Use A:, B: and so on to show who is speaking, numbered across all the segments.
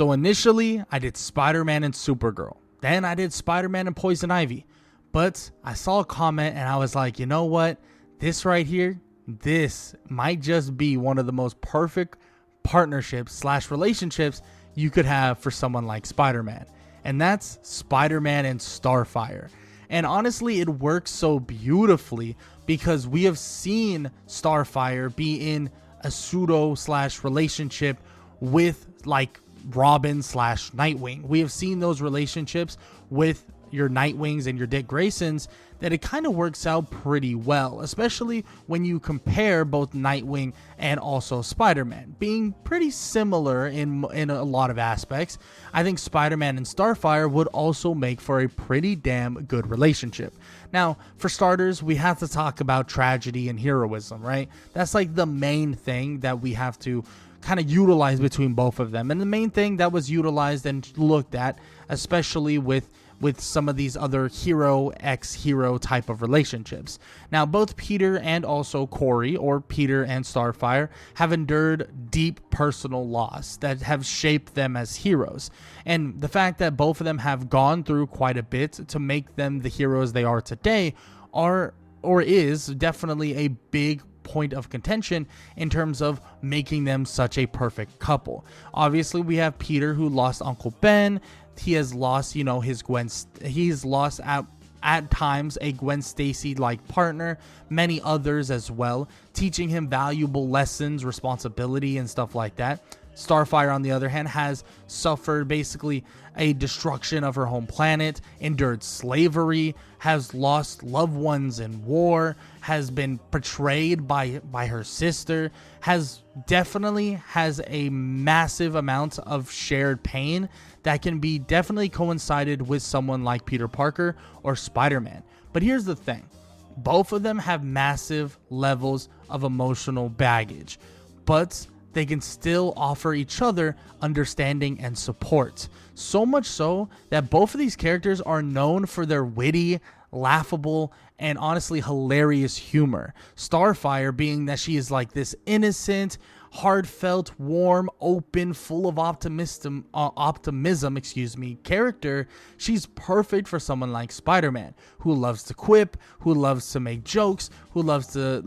A: So initially, I did Spider-Man and Supergirl. Then I did Spider-Man and Poison Ivy. But I saw a comment and I was like, you know what? This right here, this might just be one of the most perfect partnerships / relationships you could have for someone like Spider-Man. And that's Spider-Man and Starfire. And honestly, it works so beautifully because we have seen Starfire be in a pseudo / relationship with like Robin / Nightwing. We have seen those relationships with your Nightwings and your Dick Graysons that it kind of works out pretty well, especially when you compare both Nightwing and also Spider-Man being pretty similar in a lot of aspects. I think Spider-Man and Starfire would also make for a pretty damn good relationship. Now, for starters, we have to talk about tragedy and heroism, right? That's like the main thing that we have to kind of utilize between both of them. And the main thing that was utilized and looked at, especially with some of these other hero ex-hero type of relationships. Now, both Peter and also Corey, or Peter and Starfire, have endured deep personal loss that have shaped them as heroes. And the fact that both of them have gone through quite a bit to make them the heroes they are today is definitely a big point of contention in terms of making them such a perfect couple. Obviously, we have Peter, who lost Uncle Ben. He has lost, his Gwen. He's lost at times a Gwen Stacy like partner, many others as well, teaching him valuable lessons, responsibility, and stuff like that. Starfire, on the other hand, has suffered basically a destruction of her home planet, endured slavery, has lost loved ones in war, has been betrayed by her sister, has a massive amount of shared pain that can be definitely coincided with someone like Peter Parker or Spider-Man. But here's the thing. Both of them have massive levels of emotional baggage, but they can still offer each other understanding and support. So much so that both of these characters are known for their witty, laughable, and honestly hilarious humor. Starfire being that she is like this innocent, heartfelt, warm, open, full of optimism, character. She's perfect for someone like Spider-Man, who loves to quip, who loves to make jokes, who loves to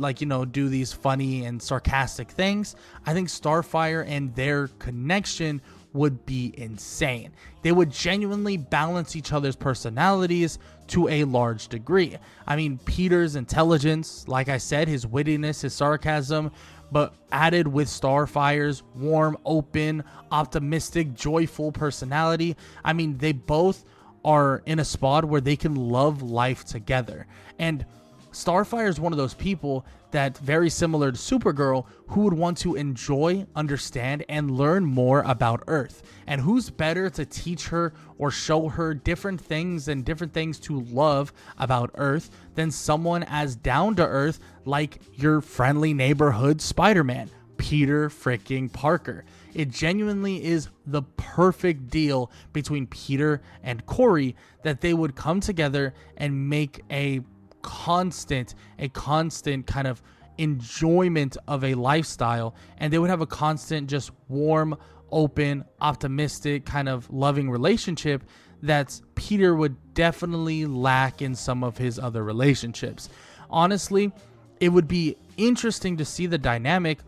A: do these funny and sarcastic things. I think Starfire and their connection would be insane. They would genuinely balance each other's personalities to a large degree. I mean, Peter's intelligence, like I said, his wittiness, his sarcasm, but added with Starfire's warm, open, optimistic, joyful personality. I mean, they both are in a spot where they can love life together. And Starfire is one of those people that, very similar to Supergirl, who would want to enjoy, understand, and learn more about Earth. And who's better to teach her or show her different things to love about Earth than someone as down to earth like your friendly neighborhood Spider-Man, Peter freaking Parker. It genuinely is the perfect deal between Peter and Corey that they would come together and make a constant kind of enjoyment of a lifestyle, and they would have a constant, just warm, open, optimistic, kind of loving relationship that Peter would definitely lack in some of his other relationships. Honestly, it would be interesting to see the dynamic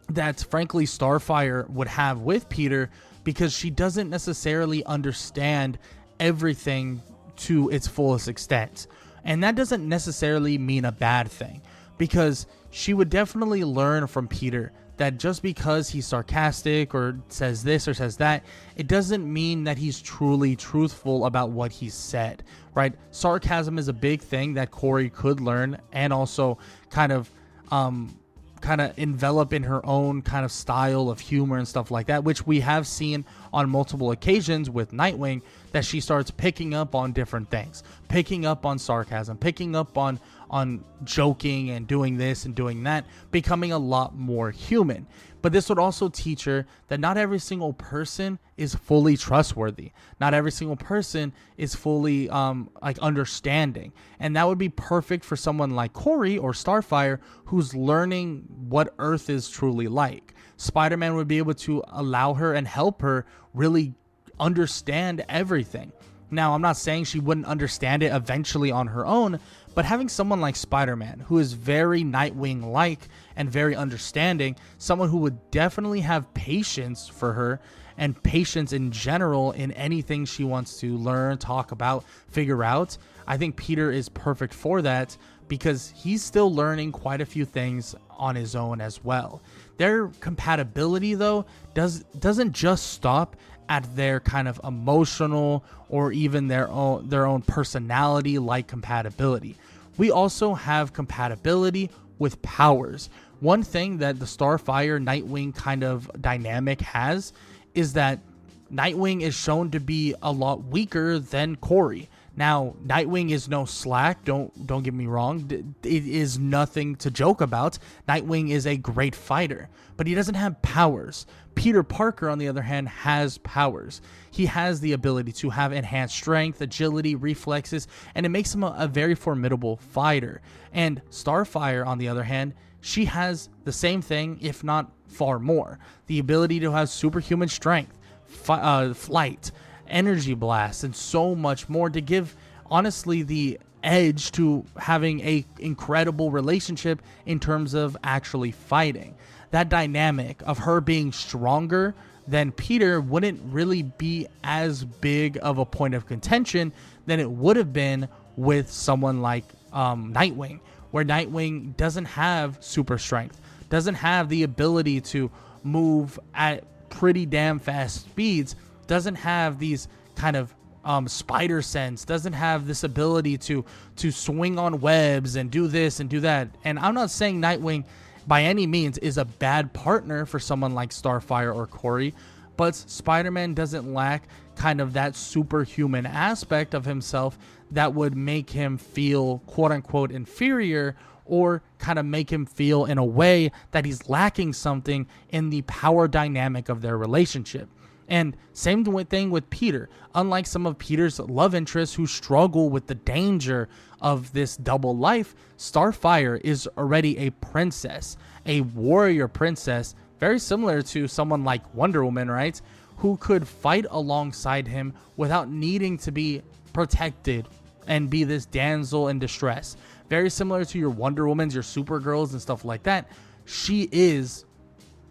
A: that, frankly, Starfire would have with Peter, because she doesn't necessarily understand everything to its fullest extent. And that doesn't necessarily mean a bad thing, because she would definitely learn from Peter that just because he's sarcastic or says this or says that, it doesn't mean that he's truly truthful about what he said, right? Sarcasm is a big thing that Corey could learn and also kind of envelop in her own kind of style of humor and stuff like that, which we have seen on multiple occasions with Nightwing, that she starts picking up on different things, picking up on sarcasm, picking up on joking and doing this and doing that, becoming a lot more human. But this would also teach her that not every single person is fully trustworthy. Not every single person is fully like understanding. And that would be perfect for someone like Corey or Starfire, who's learning what Earth is truly like. Spider-Man would be able to allow her and help her really understand everything. Now, I'm not saying she wouldn't understand it eventually on her own, but having someone like Spider-Man, who is very Nightwing-like and very understanding, someone who would definitely have patience for her and patience in general in anything she wants to learn, talk about, figure out, I think Peter is perfect for that because he's still learning quite a few things on his own as well. Their compatibility, though, doesn't just stop at their kind of emotional or even their own personality like compatibility. We also have compatibility with powers. One thing that the Starfire Nightwing kind of dynamic has is that Nightwing is shown to be a lot weaker than Corey. Now, Nightwing is no slack, don't get me wrong. It is nothing to joke about. Nightwing is a great fighter, but he doesn't have powers. Peter Parker, on the other hand, has powers. He has the ability to have enhanced strength, agility, reflexes, and it makes him a very formidable fighter. And Starfire, on the other hand, she has the same thing, if not far more. The ability to have superhuman strength, flight, energy blast, and so much more to give, honestly, the edge to having a incredible relationship in terms of actually fighting. That dynamic of her being stronger than Peter wouldn't really be as big of a point of contention than it would have been with someone like Nightwing, where Nightwing doesn't have super strength, doesn't have the ability to move at pretty damn fast speeds, doesn't have these kind of spider sense, doesn't have this ability to swing on webs and do this and do that. And I'm not saying Nightwing by any means is a bad partner for someone like Starfire or Corey, but Spider-Man doesn't lack kind of that superhuman aspect of himself that would make him feel quote-unquote inferior, or kind of make him feel in a way that he's lacking something in the power dynamic of their relationship. And same thing with Peter. Unlike some of Peter's love interests who struggle with the danger of this double life, Starfire is already a princess, a warrior princess, very similar to someone like Wonder Woman, right? Who could fight alongside him without needing to be protected and be this damsel in distress. Very similar to your Wonder Womans, your Supergirls, and stuff like that. She is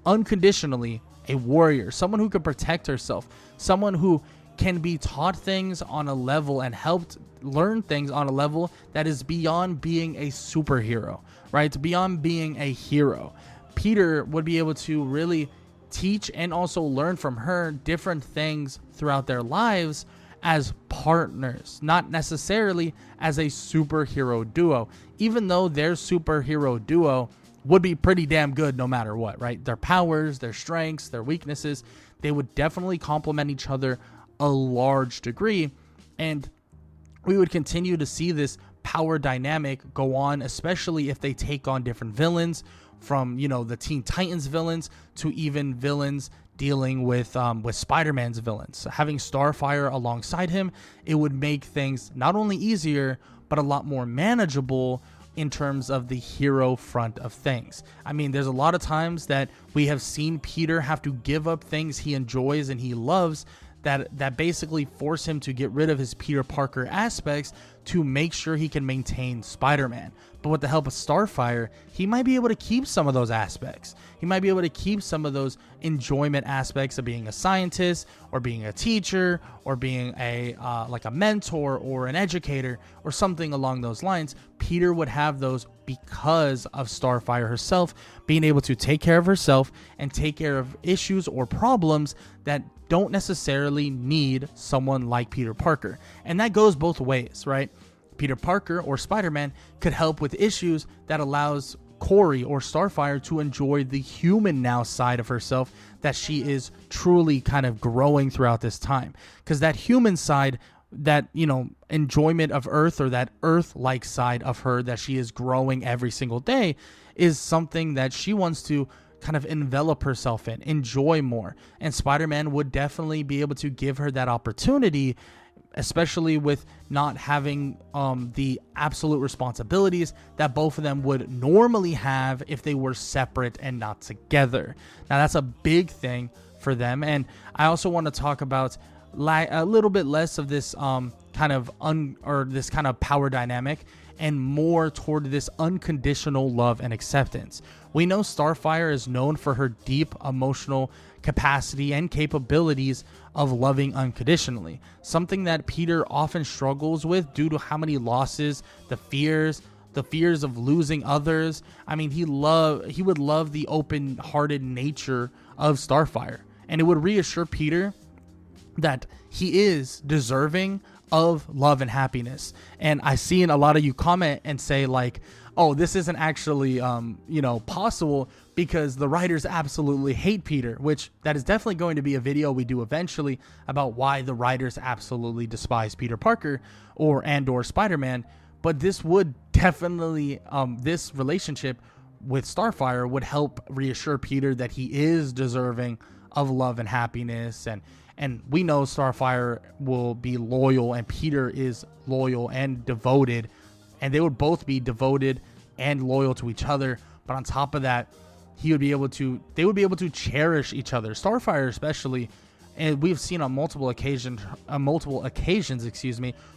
A: unconditionally a warrior, someone who can protect herself, someone who can be taught things on a level and helped learn things on a level that is beyond being a superhero, right? Beyond being a hero. Peter would be able to really teach and also learn from her different things throughout their lives as partners, not necessarily as a superhero duo, even though their superhero duo would be pretty damn good no matter what, right? Their powers, their strengths, their weaknesses, they would definitely complement each other a large degree. And we would continue to see this power dynamic go on, especially if they take on different villains, from, you know, the Teen Titans villains to even villains dealing with Spider-Man's villains. Having Starfire alongside him, it would make things not only easier, but a lot more manageable in terms of the hero front of things. I mean, there's a lot of times that we have seen Peter have to give up things he enjoys and he loves that basically force him to get rid of his Peter Parker aspects to make sure he can maintain Spider-Man. But with the help of Starfire, he might be able to keep some of those aspects. He might be able to keep some of those enjoyment aspects of being a scientist or being a teacher or being a like a mentor or an educator or something along those lines. Peter would have those because of Starfire herself being able to take care of herself and take care of issues or problems that don't necessarily need someone like Peter Parker. And that goes both ways, right? Peter Parker or Spider-Man could help with issues that allows Corey or Starfire to enjoy the human now side of herself that she is truly kind of growing throughout this time. Because that human side, that, you know, enjoyment of Earth, or that Earth-like side of her that she is growing every single day, is something that she wants to kind of envelop herself in, enjoy more. And Spider-Man would definitely be able to give her that opportunity, especially with not having the absolute responsibilities that both of them would normally have if they were separate and not together. Now, that's a big thing for them. And I also want to talk about a little bit less of this this kind of power dynamic and more toward this unconditional love and acceptance. We know Starfire is known for her deep emotional capacity and capabilities of loving unconditionally, something that Peter often struggles with due to how many losses, the fears of losing others. I mean, he would love the open-hearted nature of Starfire, and it would reassure Peter that he is deserving of love and happiness. And I seen a lot of you comment and say like, oh, this isn't actually possible because the writers absolutely hate Peter, which that is definitely going to be a video we do eventually about why the writers absolutely despise Peter Parker or Spider-Man. But this would definitely this relationship with Starfire would help reassure Peter that he is deserving of love and happiness. And we know Starfire will be loyal, and Peter is loyal and devoted, and they would both be devoted and loyal to each other. But on top of that, they would be able to cherish each other. Starfire especially, and we've seen on multiple occasions,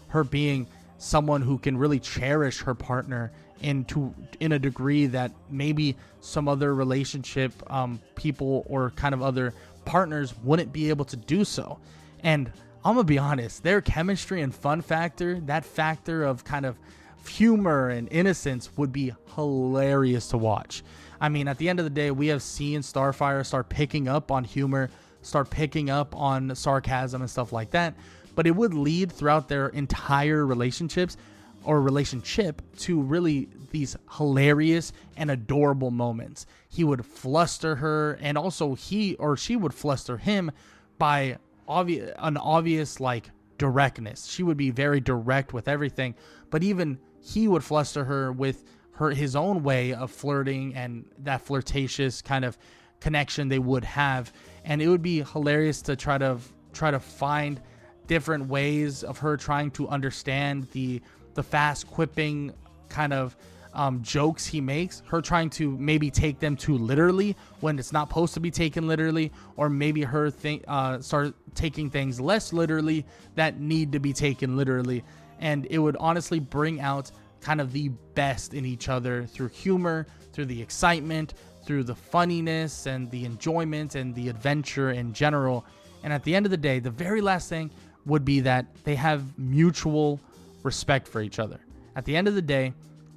A: her being someone who can really cherish her partner in a degree that maybe some other relationship people or kind of other partners wouldn't be able to do so. And I'm gonna be honest, their chemistry and fun factor, that factor of kind of humor and innocence, would be hilarious to watch. I mean, at the end of the day, we have seen Starfire start picking up on humor, start picking up on sarcasm and stuff like that, but it would lead throughout their entire relationship to really these hilarious and adorable moments. He would fluster her, and also he or she would fluster him by an obvious like directness. She would be very direct with everything, but even he would fluster her with his own way of flirting and that flirtatious kind of connection they would have. And it would be hilarious to try to find different ways of her trying to understand the fast quipping kind of jokes he makes, her trying to maybe take them too literally when it's not supposed to be taken literally, or maybe her start taking things less literally that need to be taken literally. And it would honestly bring out kind of the best in each other through humor, through the excitement, through the funniness and the enjoyment and the adventure in general. And at the end of the day, the very last thing would be that they have mutual respect for each other. At the end of the day,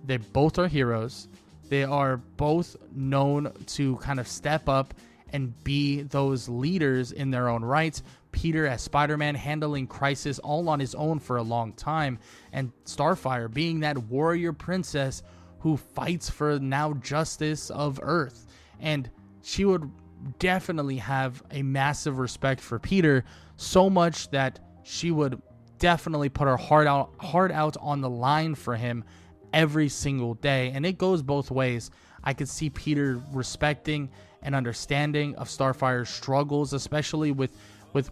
A: they both are heroes. They are both known to kind of step up and be those leaders in their own rights. Peter as Spider-Man handling crisis all on his own for a long time, and Starfire being that warrior princess who fights for now justice of Earth. And she would definitely have a massive respect for Peter, so much that she would definitely put her heart out on the line for him every single day. And it goes both ways. I could see Peter respecting and understanding of Starfire's struggles, especially with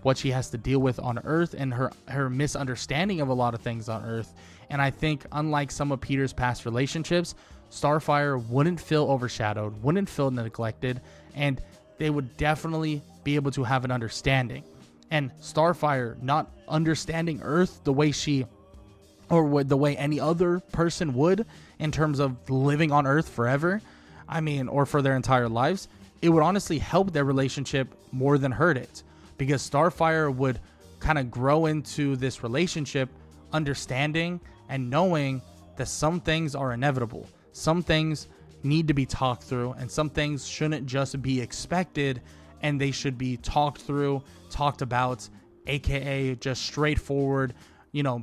A: what she has to deal with on Earth and her misunderstanding of a lot of things on Earth. And I think, unlike some of Peter's past relationships, Starfire wouldn't feel overshadowed, wouldn't feel neglected, and they would definitely be able to have an understanding. And Starfire not understanding Earth the way the way any other person would in terms of living on Earth forever, or for their entire lives, it would honestly help their relationship more than hurt it. Because Starfire would kind of grow into this relationship understanding and knowing that some things are inevitable. Some things need to be talked through, and some things shouldn't just be expected, and they should be talked through, talked about, aka just straightforward,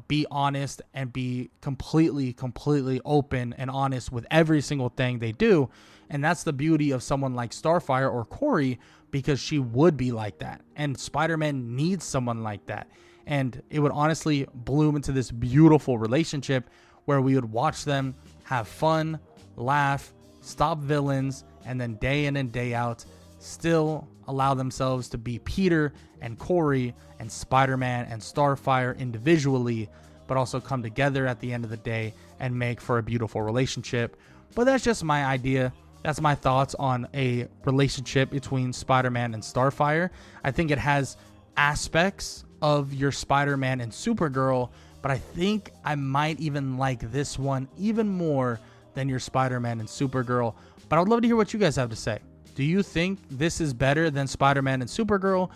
A: be honest and be completely open and honest with every single thing they do. And that's the beauty of someone like Starfire or Corey, because she would be like that. And Spider-Man needs someone like that. And it would honestly bloom into this beautiful relationship where we would watch them have fun, laugh, stop villains, and then day in and day out still allow themselves to be Peter and Corey and Spider-Man and Starfire individually, but also come together at the end of the day and make for a beautiful relationship. But that's just my idea. That's my thoughts on a relationship between Spider-Man and Starfire. I think it has aspects of your Spider-Man and Supergirl, but I think I might even like this one even more than your Spider-Man and Supergirl. But I would love to hear what you guys have to say. Do you think this is better than Spider-Man and Supergirl?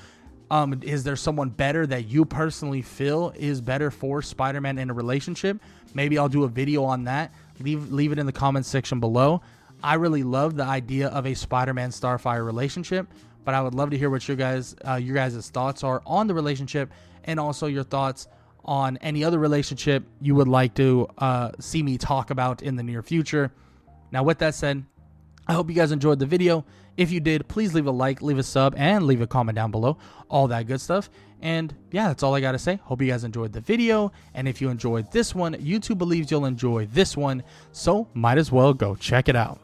A: Is there someone better that you personally feel is better for Spider-Man in a relationship? Maybe I'll do a video on that. Leave it in the comments section below. I really love the idea of a Spider-Man Starfire relationship, but I would love to hear what your guys' thoughts are on the relationship, and also your thoughts on any other relationship you would like to see me talk about in the near future. Now, with that said, I hope you guys enjoyed the video. If you did, please leave a like, leave a sub, and leave a comment down below. All that good stuff. And yeah, that's all I got to say. Hope you guys enjoyed the video. And if you enjoyed this one, YouTube believes you'll enjoy this one. So might as well go check it out.